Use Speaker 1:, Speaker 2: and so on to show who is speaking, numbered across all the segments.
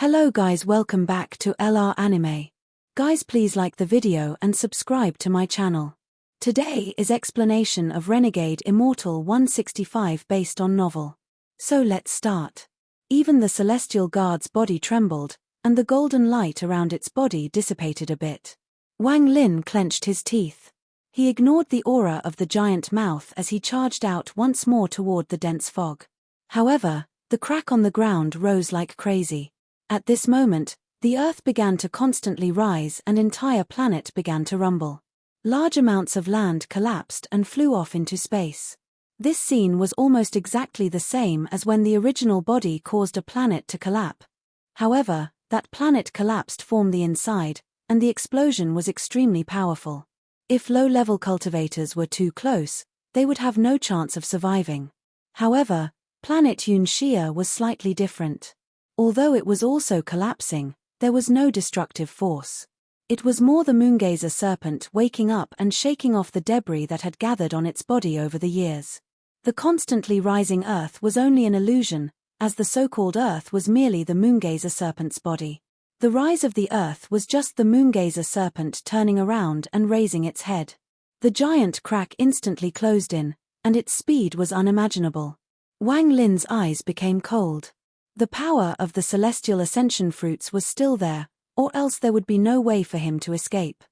Speaker 1: Hello guys, welcome back to LR Anime. Guys, please like the video and subscribe to my channel. Today is explanation of Renegade Immortal 165 based on novel. So let's start. Even the celestial guard's body trembled, and the golden light around its body dissipated a bit. Wang Lin clenched his teeth. He ignored the aura of the giant mouth as he charged out once more toward the dense fog. However, the crack on the ground rose like crazy. At this moment, the Earth began to constantly rise and entire planet began to rumble. Large amounts of land collapsed and flew off into space. This scene was almost exactly the same as when the original body caused a planet to collapse. However, that planet collapsed from the inside, and the explosion was extremely powerful. If low-level cultivators were too close, they would have no chance of surviving. However, planet Yunxia was slightly different. Although it was also collapsing, there was no destructive force. It was more the moongazer serpent waking up and shaking off the debris that had gathered on its body over the years. The constantly rising Earth was only an illusion, as the so-called Earth was merely the moongazer serpent's body. The rise of the Earth was just the moongazer serpent turning around and raising its head. The giant crack instantly closed in, and its speed was unimaginable. Wang Lin's eyes became cold. The power of the celestial ascension fruits was still there, or else there would be no way for him to escape.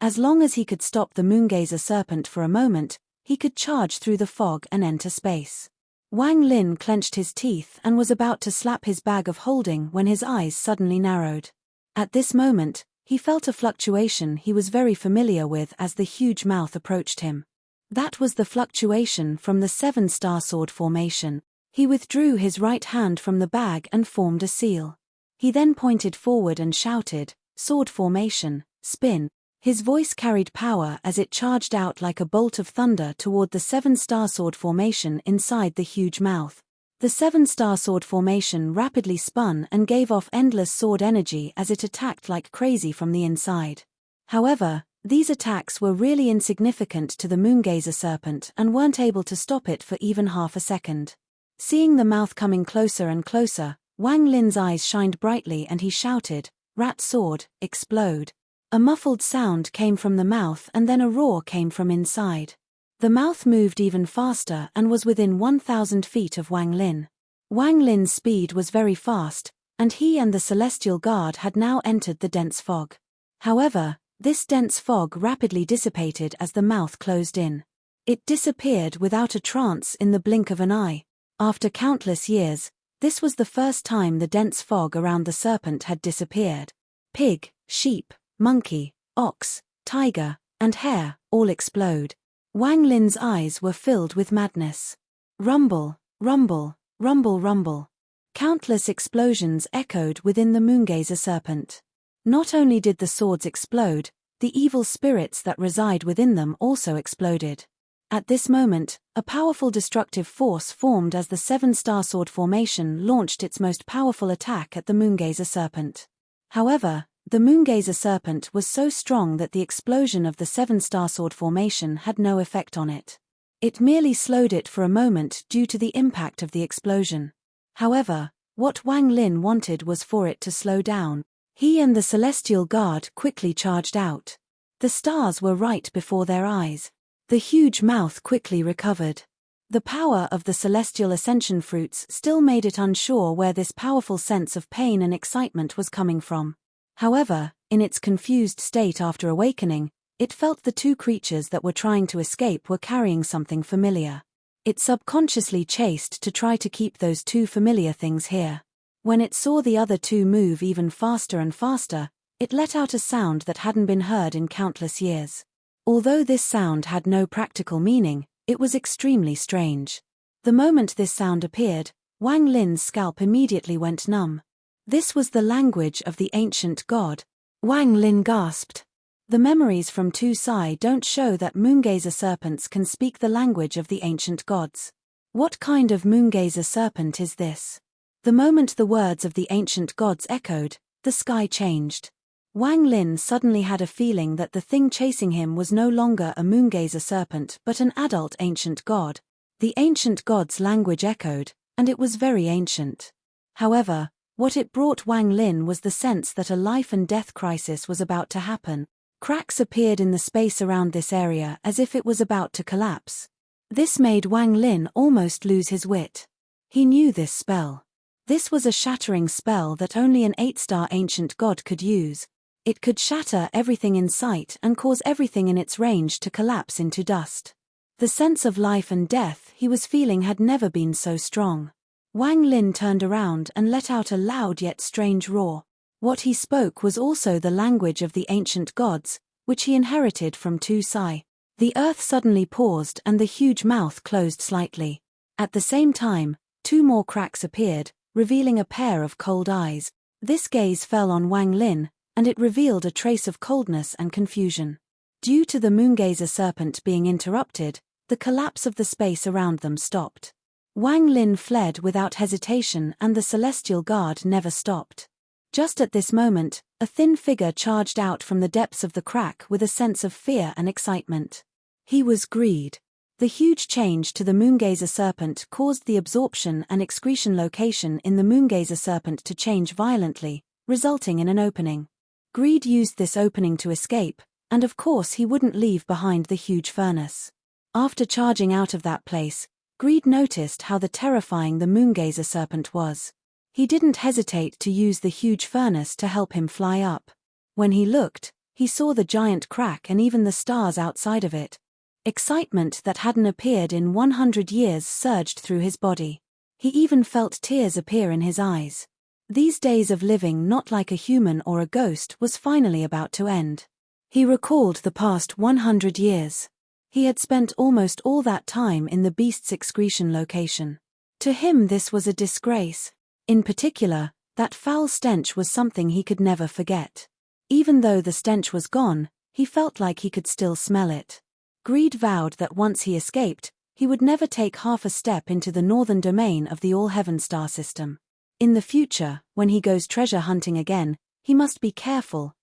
Speaker 1: As long as he could stop the moongazer serpent for a moment, he could charge through the fog and enter space. Wang Lin clenched his teeth and was about to slap his bag of holding when his eyes suddenly narrowed. At this moment, he felt a fluctuation he was very familiar with as the huge mouth approached him. That was the fluctuation from the 7-star sword formation. He withdrew his right hand from the bag and formed a seal. He then pointed forward and shouted, "Sword formation, spin." His voice carried power as it charged out like a bolt of thunder toward the 7-star sword formation inside the huge mouth. The 7-star sword formation rapidly spun and gave off endless sword energy as it attacked like crazy from the inside. However, these attacks were really insignificant to the moongazer serpent and weren't able to stop it for even half a second. Seeing the mouth coming closer and closer, Wang Lin's eyes shined brightly and he shouted, "Rat sword, explode." A muffled sound came from the mouth and then a roar came from inside. The mouth moved even faster and was within 1,000 feet of Wang Lin. Wang Lin's speed was very fast, and he and the celestial guard had now entered the dense fog. However, this dense fog rapidly dissipated as the mouth closed in. It disappeared without a trance in the blink of an eye. After countless years, this was the first time the dense fog around the serpent had disappeared. Pig, sheep, monkey, ox, tiger, and hare all explode. Wang Lin's eyes were filled with madness. Rumble, rumble, rumble, rumble. Countless explosions echoed within the moongazer serpent. Not only did the swords explode, the evil spirits that reside within them also exploded. At this moment, a powerful destructive force formed as the 7-star sword formation launched its most powerful attack at the moongazer serpent. However, the moongazer serpent was so strong that the explosion of the 7-star sword formation had no effect on it. It merely slowed it for a moment due to the impact of the explosion. However, what Wang Lin wanted was for it to slow down. He and the celestial guard quickly charged out. The stars were right before their eyes. The huge mouth quickly recovered. The power of the celestial ascension fruits still made it unsure where this powerful sense of pain and excitement was coming from. However, in its confused state after awakening, it felt the two creatures that were trying to escape were carrying something familiar. It subconsciously chased to try to keep those two familiar things here. When it saw the other two move even faster and faster, it let out a sound that hadn't been heard in countless years. Although this sound had no practical meaning, it was extremely strange. The moment this sound appeared, Wang Lin's scalp immediately went numb. This was the language of the ancient god. Wang Lin gasped. The memories from Tu Sai don't show that moongazer serpents can speak the language of the ancient gods. What kind of moongazer serpent is this? The moment the words of the ancient gods echoed, the sky changed. Wang Lin suddenly had a feeling that the thing chasing him was no longer a moongazer serpent but an adult ancient god. The ancient god's language echoed, and it was very ancient. However, What it brought Wang Lin was the sense that a life-and-death crisis was about to happen. Cracks appeared in the space around this area as if it was about to collapse. This made Wang Lin almost lose his wit. He knew this spell. This was a shattering spell that only an 8-star ancient god could use. It could shatter everything in sight and cause everything in its range to collapse into dust. The sense of life and death he was feeling had never been so strong. Wang Lin turned around and let out a loud yet strange roar. What he spoke was also the language of the ancient gods, which he inherited from Tu Sai. The earth suddenly paused and the huge mouth closed slightly. At the same time, 2 more cracks appeared, revealing a pair of cold eyes. This gaze fell on Wang Lin, and it revealed a trace of coldness and confusion. Due to the moongazer serpent being interrupted, the collapse of the space around them stopped. Wang Lin fled without hesitation and the celestial guard never stopped. Just at this moment, a thin figure charged out from the depths of the crack with a sense of fear and excitement. He was Greed. The huge change to the moongazer serpent caused the absorption and excretion location in the moongazer serpent to change violently, resulting in an opening. Greed used this opening to escape, and of course he wouldn't leave behind the huge furnace. After charging out of that place, Greed noticed how terrifying the moongazer serpent was. He didn't hesitate to use the huge furnace to help him fly up. When he looked, he saw the giant crack and even the stars outside of it. Excitement that hadn't appeared in 100 years surged through his body. He even felt tears appear in his eyes. These days of living not like a human or a ghost was finally about to end. He recalled the past 100 years. He had spent almost all that time in the beast's excretion location. To him this was a disgrace. In particular, that foul stench was something he could never forget. Even though the stench was gone, he felt like he could still smell it. Greed vowed that once he escaped, he would never take half a step into the northern domain of the All-Heaven star system. In the future, when he goes treasure hunting again, he must be careful,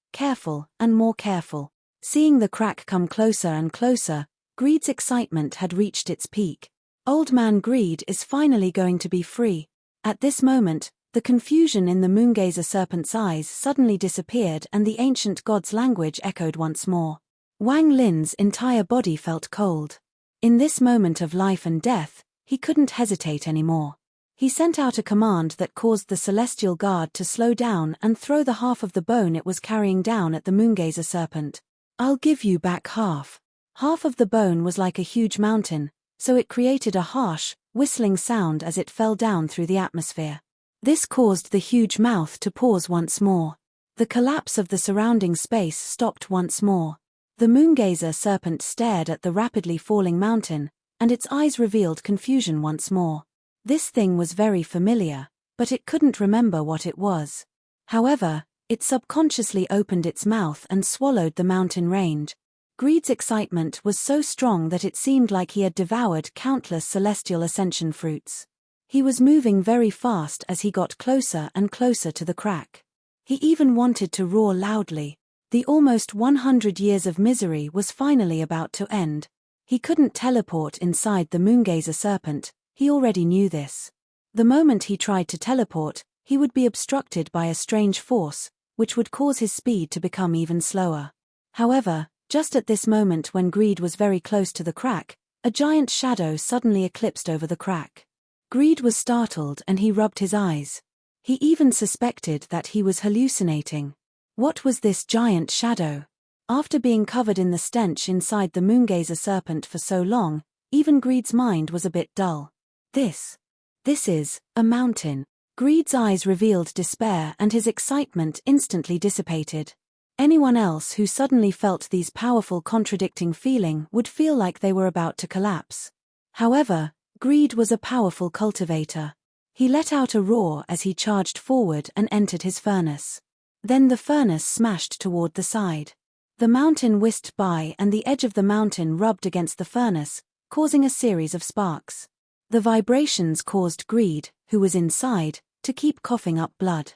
Speaker 1: and more careful. Seeing the crack come closer and closer, Greed's excitement had reached its peak. Old man Greed is finally going to be free. At this moment, the confusion in the moongazer serpent's eyes suddenly disappeared and the ancient god's language echoed once more. Wang Lin's entire body felt cold. In this moment of life and death, he couldn't hesitate anymore. He sent out a command that caused the celestial guard to slow down and throw the half of the bone it was carrying down at the moongazer serpent. "I'll give you back half." Half of the bone was like a huge mountain, so it created a harsh, whistling sound as it fell down through the atmosphere. This caused the huge mouth to pause once more. The collapse of the surrounding space stopped once more. The moongazer serpent stared at the rapidly falling mountain, and its eyes revealed confusion once more. This thing was very familiar, but it couldn't remember what it was. However, it subconsciously opened its mouth and swallowed the mountain range. Greed's excitement was so strong that it seemed like he had devoured countless celestial ascension fruits. He was moving very fast as he got closer and closer to the crack. He even wanted to roar loudly. The almost 100 years of misery was finally about to end. He couldn't teleport inside the moongazer serpent, he already knew this. The moment he tried to teleport, he would be obstructed by a strange force, which would cause his speed to become even slower. However, just at this moment when Greed was very close to the crack, a giant shadow suddenly eclipsed over the crack. Greed was startled and he rubbed his eyes. He even suspected that he was hallucinating. What was this giant shadow? After being covered in the stench inside the moongazer serpent for so long, even Greed's mind was a bit dull. This is a mountain. Greed's eyes revealed despair and his excitement instantly dissipated. Anyone else who suddenly felt these powerful contradicting feelings would feel like they were about to collapse. However, Greed was a powerful cultivator. He let out a roar as he charged forward and entered his furnace. Then the furnace smashed toward the side. The mountain whisked by and the edge of the mountain rubbed against the furnace, causing a series of sparks. The vibrations caused Greed, who was inside, to keep coughing up blood.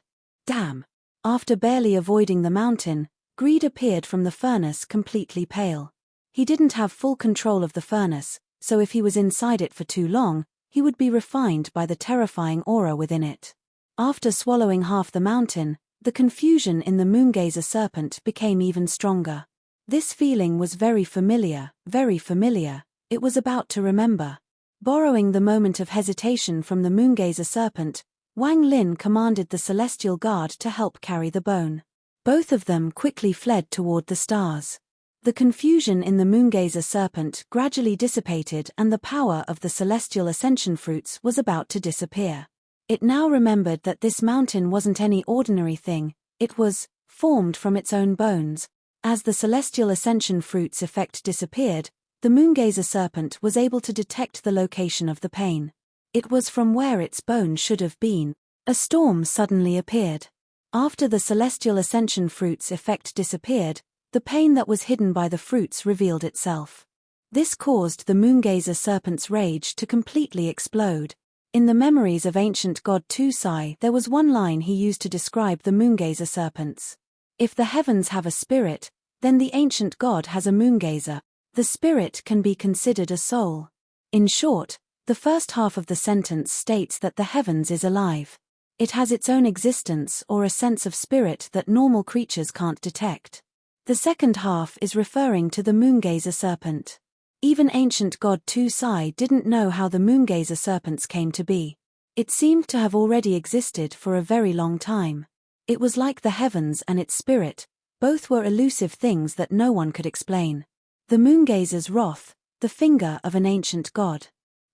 Speaker 1: Damn! After barely avoiding the mountain, Greed appeared from the furnace completely pale. He didn't have full control of the furnace, so if he was inside it for too long, he would be refined by the terrifying aura within it. After swallowing half the mountain, the confusion in the moongazer serpent became even stronger. This feeling was very familiar, it was about to remember. Borrowing the moment of hesitation from the moongazer serpent, Wang Lin commanded the celestial guard to help carry the bone. Both of them quickly fled toward the stars. The confusion in the moongazer serpent gradually dissipated and the power of the celestial ascension fruits was about to disappear. It now remembered that this mountain wasn't any ordinary thing, it was formed from its own bones. As the celestial ascension fruits effect disappeared, the moongazer serpent was able to detect the location of the pain. It was from where its bone should have been. A storm suddenly appeared. After the celestial ascension fruits effect disappeared, the pain that was hidden by the fruits revealed itself. This caused the moongazer serpent's rage to completely explode. In the memories of ancient god Tusai, there was one line he used to describe the moongazer serpents. If the heavens have a spirit, then the ancient god has a moongazer. The spirit can be considered a soul. In short, the first half of the sentence states that the heavens is alive. It has its own existence or a sense of spirit that normal creatures can't detect. The second half is referring to the moongazer serpent. Even ancient god Tusai didn't know how the moongazer serpents came to be. It seemed to have already existed for a very long time. It was like the heavens and its spirit, both were elusive things that no one could explain. The moongazer's wrath, the finger of an ancient god.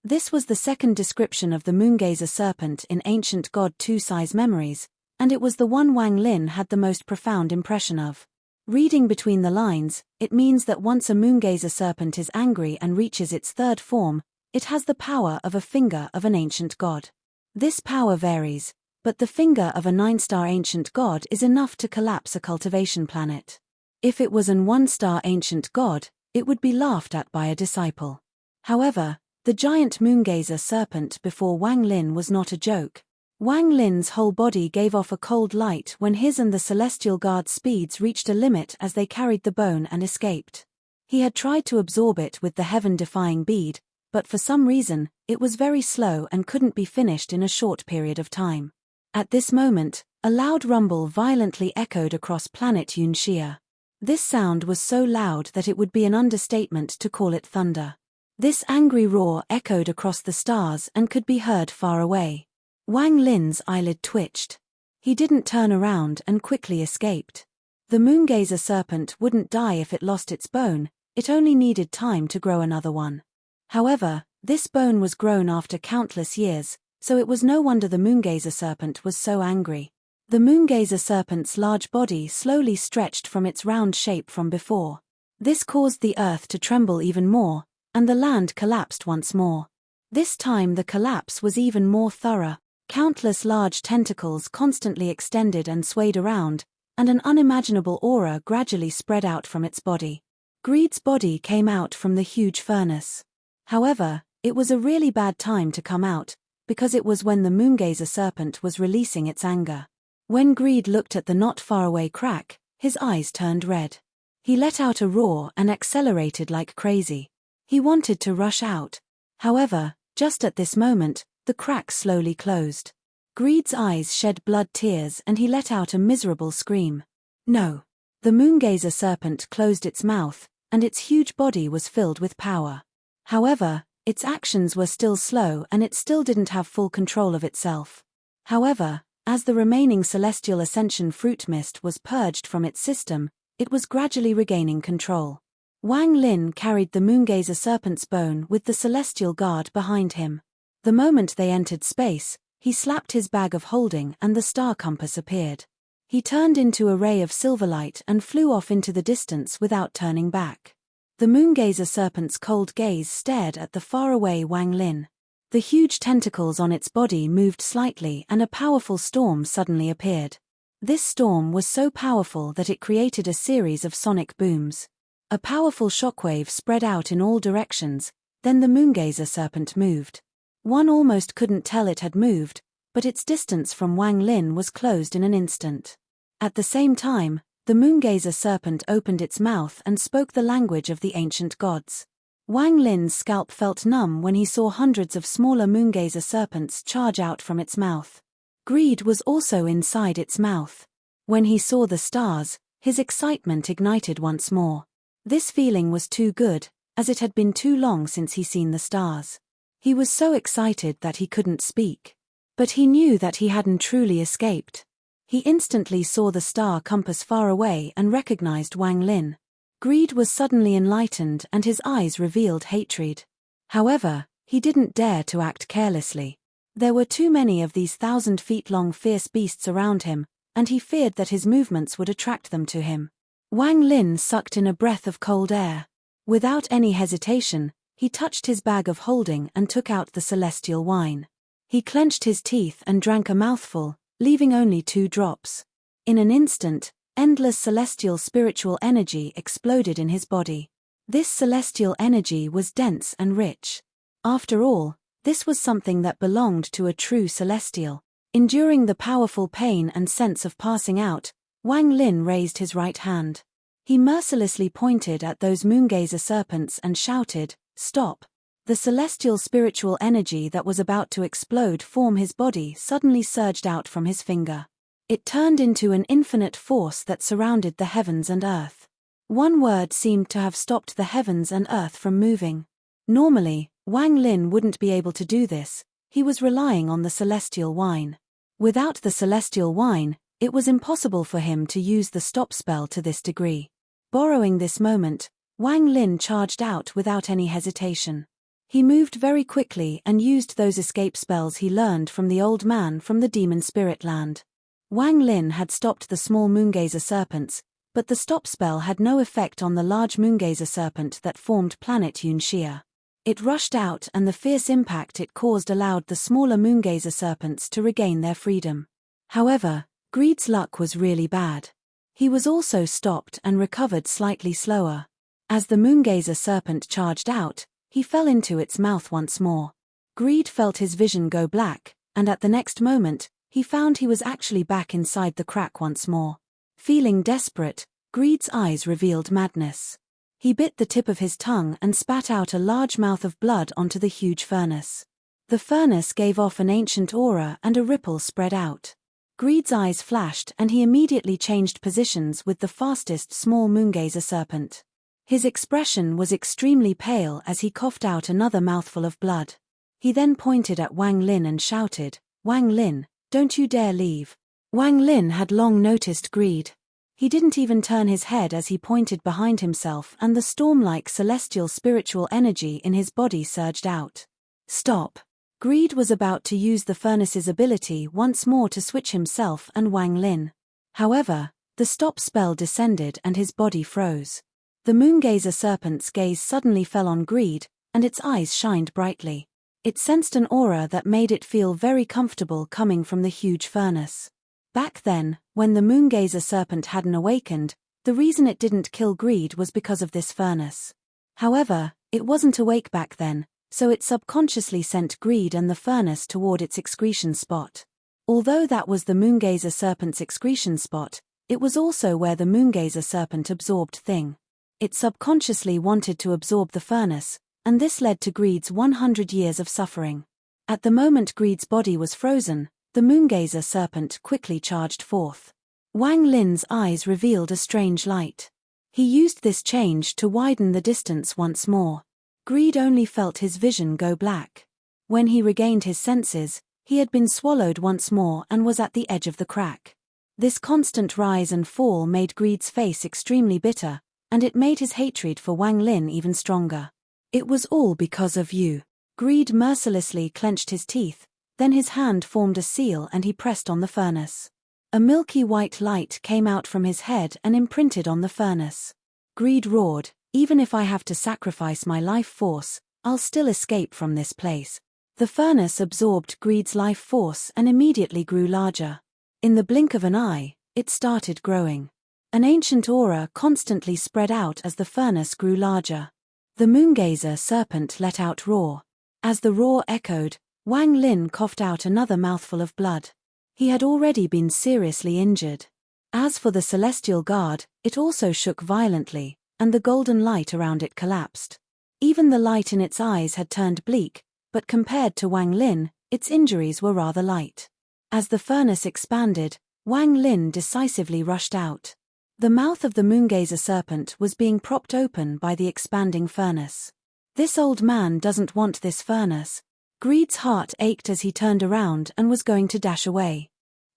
Speaker 1: This was the second description of the moongazer serpent in ancient god Tusai's memories, and it was the one Wang Lin had the most profound impression of. Reading between the lines, it means that once a moongazer serpent is angry and reaches its third form, it has the power of a finger of an ancient god. This power varies, but the finger of a 9-star ancient god is enough to collapse a cultivation planet. If it was an 1-star ancient god, it would be laughed at by a disciple. However, the giant moongazer serpent before Wang Lin was not a joke. Wang Lin's whole body gave off a cold light when his and the celestial guard's speeds reached a limit as they carried the bone and escaped. He had tried to absorb it with the heaven-defying bead, but for some reason, it was very slow and couldn't be finished in a short period of time. At this moment, a loud rumble violently echoed across planet Yunxia. This sound was so loud that it would be an understatement to call it thunder. This angry roar echoed across the stars and could be heard far away. Wang Lin's eyelid twitched. He didn't turn around and quickly escaped. The moongazer serpent wouldn't die if it lost its bone, it only needed time to grow another one. However, this bone was grown after countless years, so it was no wonder the moongazer serpent was so angry. The moongazer serpent's large body slowly stretched from its round shape from before. This caused the earth to tremble even more, and the land collapsed once more. This time the collapse was even more thorough. Countless large tentacles constantly extended and swayed around, and an unimaginable aura gradually spread out from its body. Greed's body came out from the huge furnace. However, it was a really bad time to come out, because it was when the moongazer serpent was releasing its anger. When Greed looked at the not far away crack, his eyes turned red. He let out a roar and accelerated like crazy. He wanted to rush out. However, just at this moment, the crack slowly closed. Greed's eyes shed blood tears and he let out a miserable scream. No. The moongazer serpent closed its mouth, and its huge body was filled with power. However, its actions were still slow and it still didn't have full control of itself. However, as the remaining celestial ascension fruit mist was purged from its system, it was gradually regaining control. Wang Lin carried the moongazer serpent's bone with the celestial guard behind him. The moment they entered space, he slapped his bag of holding and the star compass appeared. He turned into a ray of silver light and flew off into the distance without turning back. The moongazer serpent's cold gaze stared at the faraway Wang Lin. The huge tentacles on its body moved slightly and a powerful storm suddenly appeared. This storm was so powerful that it created a series of sonic booms. A powerful shockwave spread out in all directions, then the moongazer serpent moved. One almost couldn't tell it had moved, but its distance from Wang Lin was closed in an instant. At the same time, the moongazer serpent opened its mouth and spoke the language of the ancient gods. Wang Lin's scalp felt numb when he saw hundreds of smaller moongazer serpents charge out from its mouth. Greed was also inside its mouth. When he saw the stars, his excitement ignited once more. This feeling was too good, as it had been too long since he seen the stars. He was so excited that he couldn't speak. But he knew that he hadn't truly escaped. He instantly saw the star compass far away and recognized Wang Lin. Greed was suddenly enlightened and his eyes revealed hatred. However, he didn't dare to act carelessly. There were too many of these 1,000-feet-long fierce beasts around him, and he feared that his movements would attract them to him. Wang Lin sucked in a breath of cold air. Without any hesitation, he touched his bag of holding and took out the celestial wine. He clenched his teeth and drank a mouthful, leaving only 2 drops. In an instant, endless celestial spiritual energy exploded in his body. This celestial energy was dense and rich. After all, this was something that belonged to a true celestial. Enduring the powerful pain and sense of passing out, Wang Lin raised his right hand. He mercilessly pointed at those moongazer serpents and shouted, "Stop!" The celestial spiritual energy that was about to explode from his body suddenly surged out from his finger. It turned into an infinite force that surrounded the heavens and earth. One word seemed to have stopped the heavens and earth from moving. Normally, Wang Lin wouldn't be able to do this. He was relying on the celestial wine. Without the celestial wine, it was impossible for him to use the stop spell to this degree. Borrowing this moment, Wang Lin charged out without any hesitation. He moved very quickly and used those escape spells he learned from the old man from the demon spirit land. Wang Lin had stopped the small moongazer serpents, but the stop spell had no effect on the large moongazer serpent that formed planet Yunxia. It rushed out and the fierce impact it caused allowed the smaller moongazer serpents to regain their freedom. However, Greed's luck was really bad. He was also stopped and recovered slightly slower. As the moongazer serpent charged out, he fell into its mouth once more. Greed felt his vision go black, and at the next moment, he found he was actually back inside the crack once more. Feeling desperate, Greed's eyes revealed madness. He bit the tip of his tongue and spat out a large mouth of blood onto the huge furnace. The furnace gave off an ancient aura and a ripple spread out. Greed's eyes flashed and he immediately changed positions with the fastest small moongazer serpent. His expression was extremely pale as he coughed out another mouthful of blood. He then pointed at Wang Lin and shouted, "Wang Lin, don't you dare leave." Wang Lin had long noticed Greed. He didn't even turn his head as he pointed behind himself and the storm-like celestial spiritual energy in his body surged out. Stop! Greed was about to use the furnace's ability once more to switch himself and Wang Lin. However, the stop spell descended and his body froze. The moongazer serpent's gaze suddenly fell on Greed, and its eyes shined brightly. It sensed an aura that made it feel very comfortable coming from the huge furnace. Back then, when the moongazer serpent hadn't awakened, the reason it didn't kill Greed was because of this furnace. However, it wasn't awake back then, so it subconsciously sent Greed and the furnace toward its excretion spot. Although that was the moongazer serpent's excretion spot, it was also where the moongazer serpent absorbed thing. It subconsciously wanted to absorb the furnace, and this led to Greed's 100 years of suffering. At the moment Greed's body was frozen, the moongazer serpent quickly charged forth. Wang Lin's eyes revealed a strange light. He used this change to widen the distance once more. Greed only felt his vision go black. When he regained his senses, he had been swallowed once more and was at the edge of the crack. This constant rise and fall made Greed's face extremely bitter, and it made his hatred for Wang Lin even stronger. It was all because of you. Greed mercilessly clenched his teeth, then his hand formed a seal and he pressed on the furnace. A milky white light came out from his head and imprinted on the furnace. Greed roared, "Even if I have to sacrifice my life force, I'll still escape from this place." The furnace absorbed Greed's life force and immediately grew larger. In the blink of an eye, it started growing. An ancient aura constantly spread out as the furnace grew larger. The moongazer serpent let out roar. As the roar echoed, Wang Lin coughed out another mouthful of blood. He had already been seriously injured. As for the celestial guard, it also shook violently, and the golden light around it collapsed. Even the light in its eyes had turned bleak, but compared to Wang Lin, its injuries were rather light. As the furnace expanded, Wang Lin decisively rushed out. The mouth of the moongazer serpent was being propped open by the expanding furnace. This old man doesn't want this furnace. Greed's heart ached as he turned around and was going to dash away.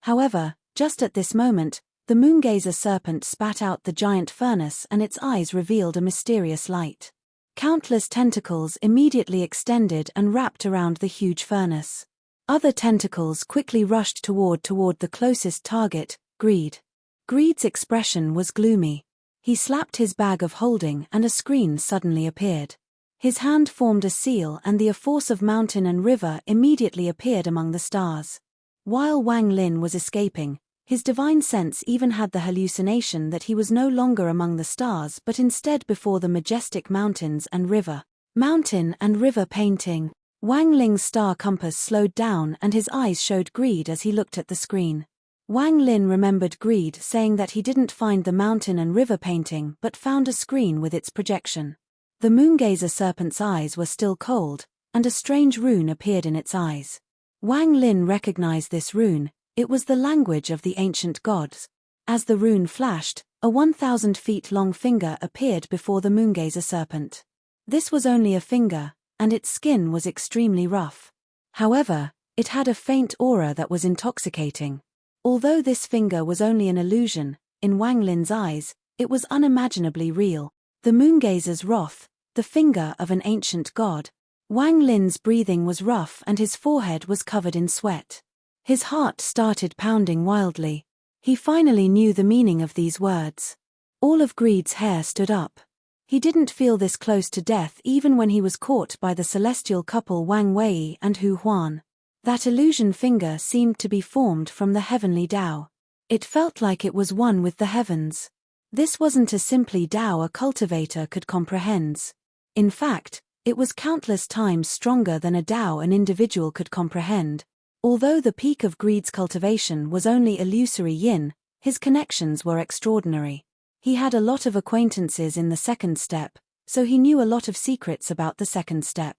Speaker 1: However, just at this moment, the moongazer serpent spat out the giant furnace and its eyes revealed a mysterious light. Countless tentacles immediately extended and wrapped around the huge furnace. Other tentacles quickly rushed toward the closest target, Greed. Greed's expression was gloomy. He slapped his bag of holding and a screen suddenly appeared. His hand formed a seal and the force of mountain and river immediately appeared among the stars. While Wang Lin was escaping, his divine sense even had the hallucination that he was no longer among the stars but instead before the majestic mountains and river. Mountain and river painting. Wang Lin's star compass slowed down and his eyes showed Greed as he looked at the screen. Wang Lin remembered Greed saying that he didn't find the mountain and river painting but found a screen with its projection. The moongazer serpent's eyes were still cold, and a strange rune appeared in its eyes. Wang Lin recognized this rune. It was the language of the ancient gods. As the rune flashed, a 1,000 feet long finger appeared before the moongazer serpent. This was only a finger, and its skin was extremely rough. However, it had a faint aura that was intoxicating. Although this finger was only an illusion, in Wang Lin's eyes, it was unimaginably real. The moongazer's wrath, the finger of an ancient god. Wang Lin's breathing was rough and his forehead was covered in sweat. His heart started pounding wildly. He finally knew the meaning of these words. All of Greed's hair stood up. He didn't feel this close to death even when he was caught by the celestial couple Wang Wei and Hu Huan. That illusion finger seemed to be formed from the heavenly Tao. It felt like it was one with the heavens. This wasn't a simply Tao a cultivator could comprehend. In fact, it was countless times stronger than a Tao an individual could comprehend. Although the peak of Greed's cultivation was only illusory yin, his connections were extraordinary. He had a lot of acquaintances in the second step, so he knew a lot of secrets about the second step.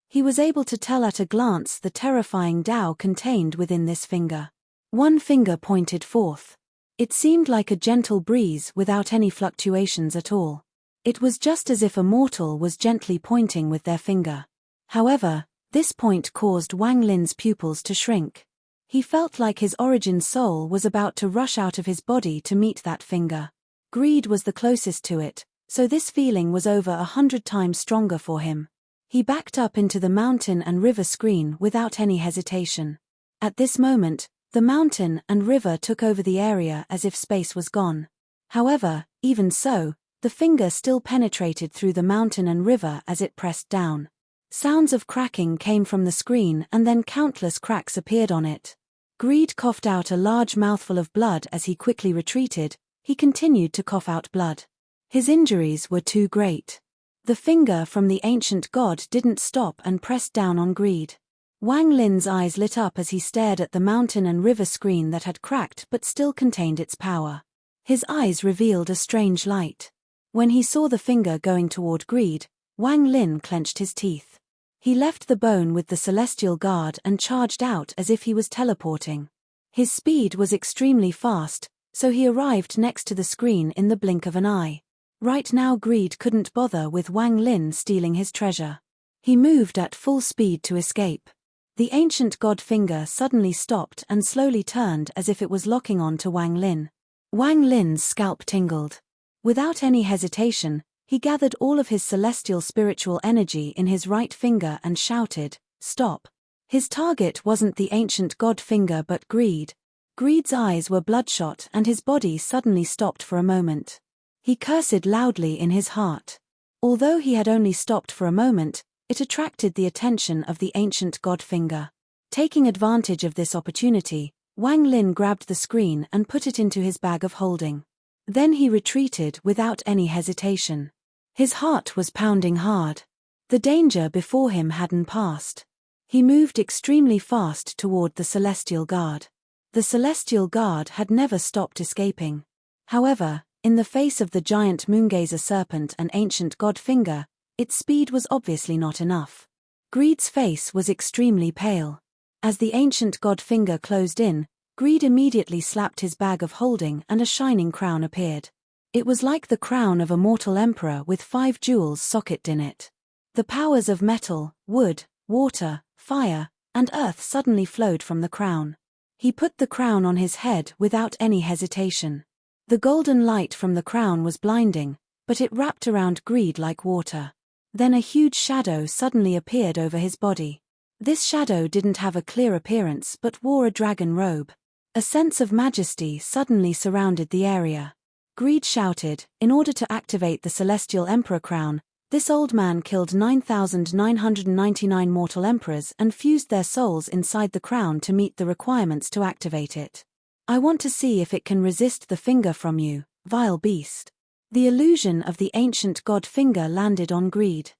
Speaker 1: He was able to tell at a glance the terrifying Tao contained within this finger. One finger pointed forth. It seemed like a gentle breeze without any fluctuations at all. It was just as if a mortal was gently pointing with their finger. However, this point caused Wang Lin's pupils to shrink. He felt like his origin soul was about to rush out of his body to meet that finger. Greed was the closest to it, so this feeling was over 100 times stronger for him. He backed up into the mountain and river screen without any hesitation. At this moment, the mountain and river took over the area as if space was gone. However, even so, the finger still penetrated through the mountain and river as it pressed down. Sounds of cracking came from the screen and then countless cracks appeared on it. Greed coughed out a large mouthful of blood as he quickly retreated. He continued to cough out blood. His injuries were too great. The finger from the ancient god didn't stop and pressed down on Greed. Wang Lin's eyes lit up as he stared at the mountain and river screen that had cracked but still contained its power. His eyes revealed a strange light. When he saw the finger going toward Greed, Wang Lin clenched his teeth. He left the bone with the celestial guard and charged out as if he was teleporting. His speed was extremely fast, so he arrived next to the screen in the blink of an eye. Right now Greed couldn't bother with Wang Lin stealing his treasure. He moved at full speed to escape. The ancient god finger suddenly stopped and slowly turned as if it was locking on to Wang Lin. Wang Lin's scalp tingled. Without any hesitation, he gathered all of his celestial spiritual energy in his right finger and shouted, "Stop." His target wasn't the ancient god finger but Greed. Greed's eyes were bloodshot and his body suddenly stopped for a moment. He cursed loudly in his heart. Although he had only stopped for a moment, it attracted the attention of the ancient god finger. Taking advantage of this opportunity, Wang Lin grabbed the screen and put it into his bag of holding. Then he retreated without any hesitation. His heart was pounding hard. The danger before him hadn't passed. He moved extremely fast toward the celestial guard. The celestial guard had never stopped escaping. However, in the face of the giant moongazer serpent and ancient god finger, its speed was obviously not enough. Greed's face was extremely pale. As the ancient god finger closed in, greed immediately slapped his bag of holding and a shining crown appeared. It was like the crown of a mortal emperor with 5 jewels socketed in it. The powers of metal, wood, water, fire, and earth suddenly flowed from the crown. He put the crown on his head without any hesitation. The golden light from the crown was blinding, but it wrapped around greed like water. Then a huge shadow suddenly appeared over his body. This shadow didn't have a clear appearance but wore a dragon robe. A sense of majesty suddenly surrounded the area. Greed shouted, "In order to activate the Celestial Emperor crown, this old man killed 9,999 mortal emperors and fused their souls inside the crown to meet the requirements to activate it. I want to see if it can resist the finger from you, vile beast." The illusion of the ancient god finger landed on Greed.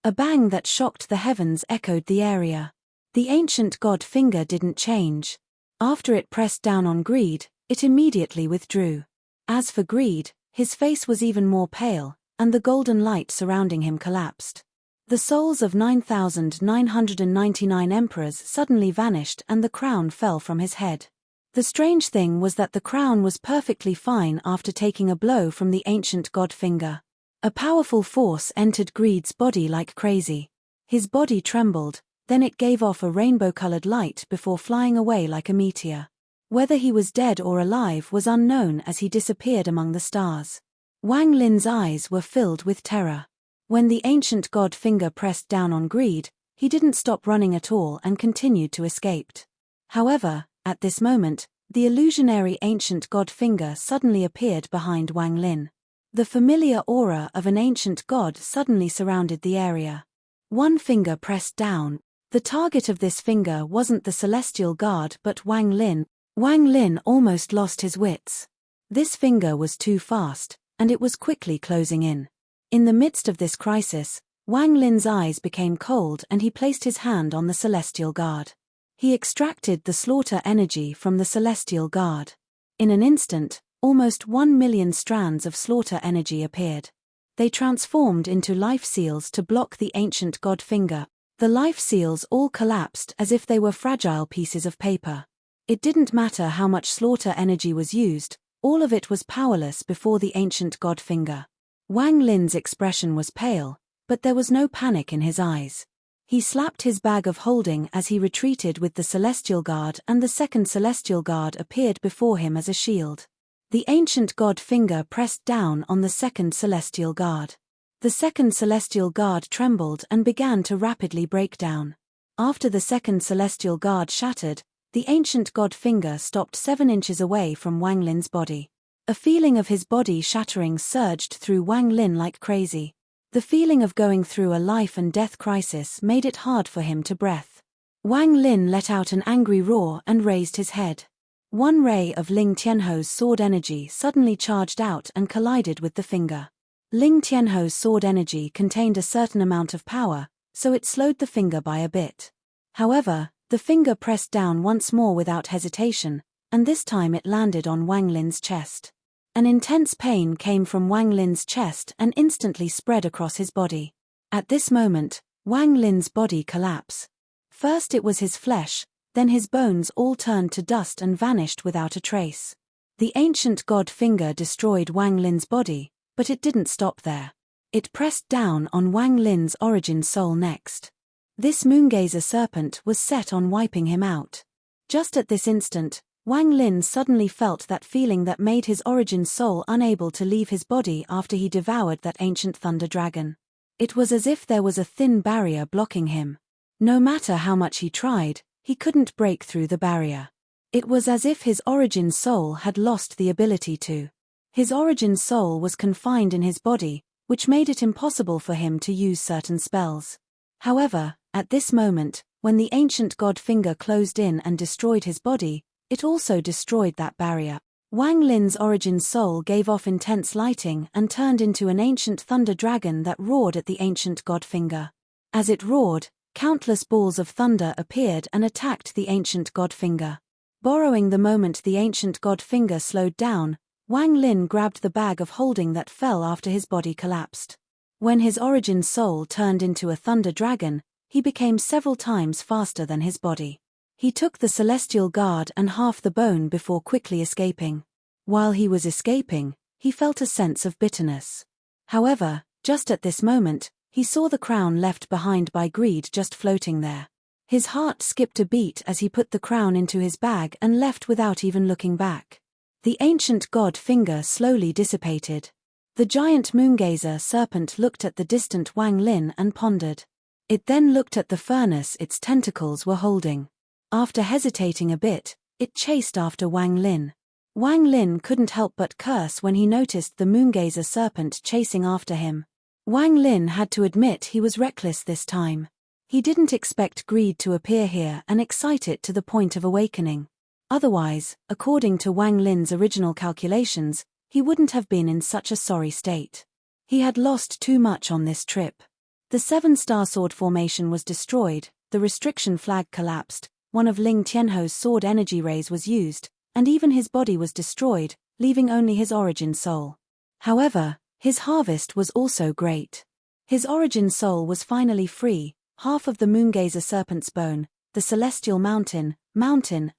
Speaker 1: A bang that shocked the heavens echoed the area. The ancient god finger didn't change. After it pressed down on Greed, it immediately withdrew. As for Greed, his face was even more pale, and the golden light surrounding him collapsed. The souls of 9,999 emperors suddenly vanished and the crown fell from his head. The strange thing was that the crown was perfectly fine after taking a blow from the ancient god finger. A powerful force entered Greed's body like crazy. His body trembled, then it gave off a rainbow-colored light before flying away like a meteor. Whether he was dead or alive was unknown as he disappeared among the stars. Wang Lin's eyes were filled with terror. When the ancient god finger pressed down on Greed, he didn't stop running at all and continued to escape. However, at this moment, the illusionary ancient god finger suddenly appeared behind Wang Lin. The familiar aura of an ancient god suddenly surrounded the area. One finger pressed down. The target of this finger wasn't the celestial guard but Wang Lin. Wang Lin almost lost his wits. This finger was too fast, and it was quickly closing in. In the midst of this crisis, Wang Lin's eyes became cold and he placed his hand on the celestial guard. He extracted the slaughter energy from the celestial guard. In an instant, almost 1 million strands of slaughter energy appeared. They transformed into life seals to block the ancient god finger. The life seals all collapsed as if they were fragile pieces of paper. It didn't matter how much slaughter energy was used, all of it was powerless before the ancient god finger. Wang Lin's expression was pale, but there was no panic in his eyes. He slapped his bag of holding as he retreated with the celestial guard, and the second celestial guard appeared before him as a shield. The ancient god finger pressed down on the second celestial guard. The second celestial guard trembled and began to rapidly break down. After the second celestial guard shattered, the ancient god finger stopped 7 inches away from Wang Lin's body. A feeling of his body shattering surged through Wang Lin like crazy. The feeling of going through a life and death crisis made it hard for him to breathe. Wang Lin let out an angry roar and raised his head. One ray of Ling Tianho's sword energy suddenly charged out and collided with the finger. Ling Tianho's sword energy contained a certain amount of power, so it slowed the finger by a bit. However, the finger pressed down once more without hesitation, and this time it landed on Wang Lin's chest. An intense pain came from Wang Lin's chest and instantly spread across his body. At this moment, Wang Lin's body collapsed. First it was his flesh, then his bones all turned to dust and vanished without a trace. The ancient god finger destroyed Wang Lin's body, but it didn't stop there. It pressed down on Wang Lin's origin soul next. This moongazer serpent was set on wiping him out. Just at this instant, Wang Lin suddenly felt that feeling that made his origin soul unable to leave his body after he devoured that ancient thunder dragon. It was as if there was a thin barrier blocking him. No matter how much he tried, he couldn't break through the barrier. It was as if his origin soul had lost the ability to. His origin soul was confined in his body, which made it impossible for him to use certain spells. However, at this moment, when the ancient god finger closed in and destroyed his body, it also destroyed that barrier. Wang Lin's origin soul gave off intense lighting and turned into an ancient thunder dragon that roared at the ancient god finger. As it roared, countless balls of thunder appeared and attacked the ancient god finger. Borrowing the moment the ancient god finger slowed down, Wang Lin grabbed the bag of holding that fell after his body collapsed. When his origin soul turned into a thunder dragon, he became several times faster than his body. He took the celestial guard and half the bone before quickly escaping. While he was escaping, he felt a sense of bitterness. However, just at this moment, he saw the crown left behind by greed just floating there. His heart skipped a beat as he put the crown into his bag and left without even looking back. The ancient god finger slowly dissipated. The giant moongazer serpent looked at the distant Wang Lin and pondered. It then looked at the furnace its tentacles were holding. After hesitating a bit, it chased after Wang Lin. Wang Lin couldn't help but curse when he noticed the moongazer serpent chasing after him. Wang Lin had to admit he was reckless this time. He didn't expect greed to appear here and excite it to the point of awakening. Otherwise, according to Wang Lin's original calculations, he wouldn't have been in such a sorry state. He had lost too much on this trip. The 7-star sword formation was destroyed, the restriction flag collapsed, one of Ling Tianho's sword energy rays was used, and even his body was destroyed, leaving only his origin soul. However, his harvest was also great. His origin soul was finally free, half of the moongazer serpent's bone, the celestial mountain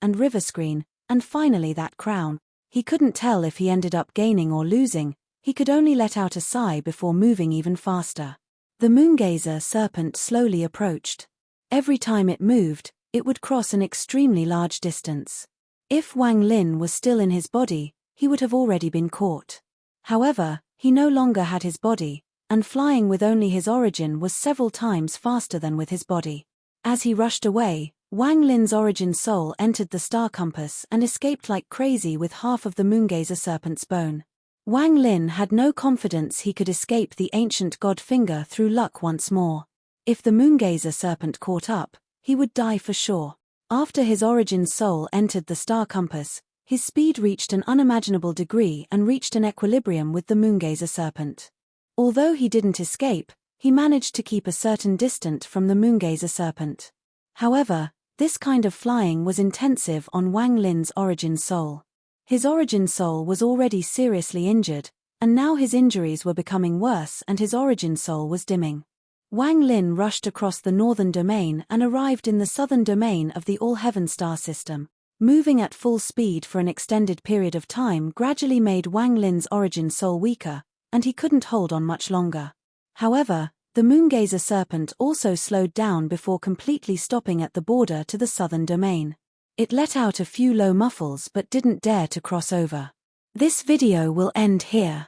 Speaker 1: and river screen, and finally that crown. He couldn't tell if he ended up gaining or losing, he could only let out a sigh before moving even faster. The moongazer serpent slowly approached. Every time it moved, it would cross an extremely large distance. If Wang Lin was still in his body, he would have already been caught. However, he no longer had his body, and flying with only his origin was several times faster than with his body. As he rushed away, Wang Lin's origin soul entered the star compass and escaped like crazy with half of the moongazer serpent's bone. Wang Lin had no confidence he could escape the ancient god finger through luck once more. If the moongazer serpent caught up, he would die for sure. After his origin soul entered the star compass, his speed reached an unimaginable degree and reached an equilibrium with the moongazer serpent. Although he didn't escape, he managed to keep a certain distance from the moongazer serpent. However, this kind of flying was intensive on Wang Lin's origin soul. His origin soul was already seriously injured, and now his injuries were becoming worse and his origin soul was dimming. Wang Lin rushed across the northern domain and arrived in the southern domain of the All-Heaven star system. Moving at full speed for an extended period of time gradually made Wang Lin's origin soul weaker, and he couldn't hold on much longer. However, the moongazer serpent also slowed down before completely stopping at the border to the southern domain. It let out a few low muffles but didn't dare to cross over. This video will end here.